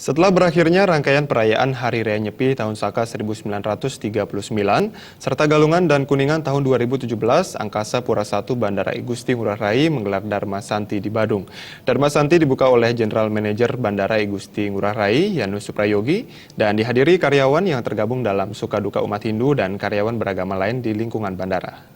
Setelah berakhirnya rangkaian perayaan Hari Raya Nyepi tahun Saka 1939, serta Galungan dan Kuningan tahun 2017, Angkasa Pura I Bandara I Gusti Ngurah Rai menggelar Dharma Santi di Badung. Dharma Santi dibuka oleh General Manager Bandara I Gusti Ngurah Rai, Yanus Suprayogi, dan dihadiri karyawan yang tergabung dalam suka duka umat Hindu dan karyawan beragama lain di lingkungan bandara.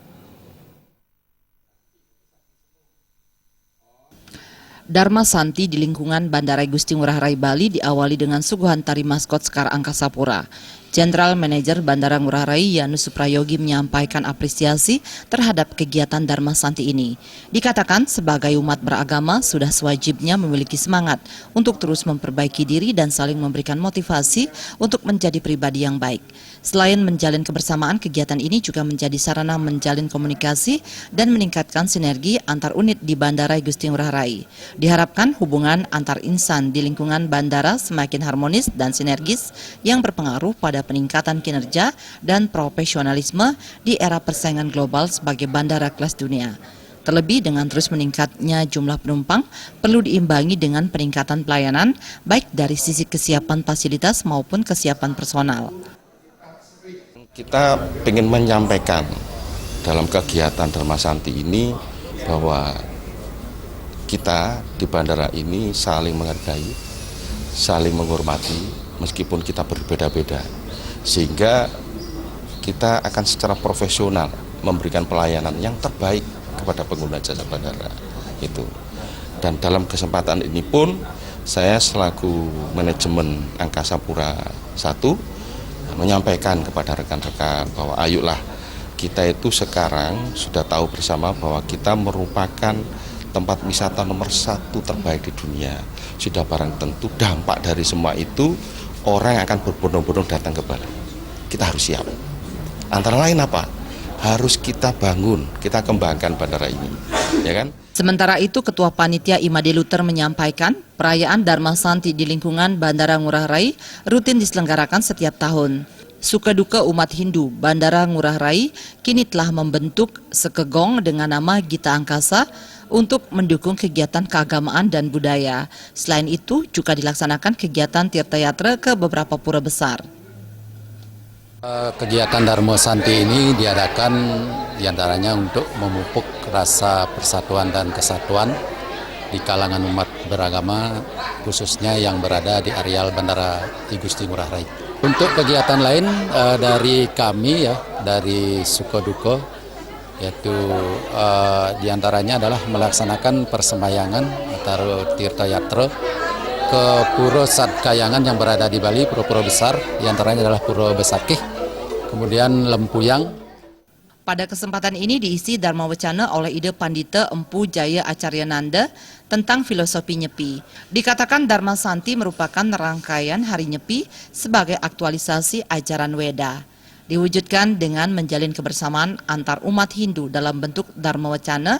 Dharma Santi di lingkungan Bandara I Gusti Ngurah Rai Bali diawali dengan suguhan tari maskot Sekar Angkasa Pura. General Manager Bandara Ngurah Rai Yanus Suprayogi menyampaikan apresiasi terhadap kegiatan Dharma Santi ini. Dikatakan sebagai umat beragama sudah sewajibnya memiliki semangat untuk terus memperbaiki diri dan saling memberikan motivasi untuk menjadi pribadi yang baik. Selain menjalin kebersamaan, kegiatan ini juga menjadi sarana menjalin komunikasi dan meningkatkan sinergi antar unit di Bandara I Gusti Ngurah Rai. Diharapkan hubungan antar insan di lingkungan bandara semakin harmonis dan sinergis yang berpengaruh pada peningkatan kinerja dan profesionalisme di era persaingan global sebagai bandara kelas dunia. Terlebih dengan terus meningkatnya jumlah penumpang, perlu diimbangi dengan peningkatan pelayanan baik dari sisi kesiapan fasilitas maupun kesiapan personal. Kita ingin menyampaikan dalam kegiatan Dharma Santi ini bahwa kita di bandara ini saling menghargai, saling menghormati meskipun kita berbeda-beda. Sehingga kita akan secara profesional memberikan pelayanan yang terbaik kepada pengguna jasa bandara itu. Dan dalam kesempatan ini pun saya selaku manajemen Angkasa Pura I menyampaikan kepada rekan-rekan bahwa ayolah kita itu sekarang sudah tahu bersama bahwa kita merupakan tempat wisata nomor 1 terbaik di dunia. Sudah barang tentu dampak dari semua itu orang akan berbondong-bondong datang ke Bali. Kita harus siap. Antara lain apa? Harus kita bangun, kita kembangkan bandara ini, ya kan? Sementara itu, Ketua Panitia Imade Luther menyampaikan perayaan Dharma Santi di lingkungan Bandara Ngurah Rai rutin diselenggarakan setiap tahun. Suka duka umat Hindu Bandara Ngurah Rai kini telah membentuk sekegong dengan nama Gita Angkasa untuk mendukung kegiatan keagamaan dan budaya. Selain itu, juga dilaksanakan kegiatan tirta yatra ke beberapa pura besar. Kegiatan Dharma Santi ini diadakan diantaranya untuk memupuk rasa persatuan dan kesatuan di kalangan umat beragama, khususnya yang berada di areal Bandara I Gusti Ngurah Rai. Untuk kegiatan lain dari kami ya, dari Suka Duka, yaitu diantaranya adalah melaksanakan persembahyangan atau tirta yatra ke Pura Sadkayangan yang berada di Bali, pura-pura besar, diantaranya adalah Pura Besakih, kemudian Lempuyang. Pada kesempatan ini diisi Dharma Wacana oleh ide Pandita Empu Jaya Acaryananda tentang filosofi Nyepi. Dikatakan Dharma Santi merupakan rangkaian Hari Nyepi sebagai aktualisasi ajaran Weda. Diwujudkan dengan menjalin kebersamaan antar umat Hindu dalam bentuk Dharma Wacana,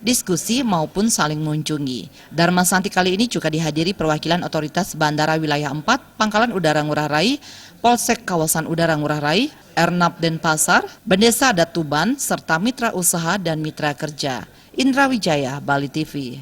diskusi maupun saling mengunjungi. Dharma Santi kali ini juga dihadiri perwakilan otoritas Bandara Wilayah 4, Pangkalan Udara Ngurah Rai, Polsek Kawasan Udara Ngurah Rai, Ernap Denpasar, Bendesa Adat Tuban, serta mitra usaha dan mitra kerja. Indra Wijaya, Bali TV.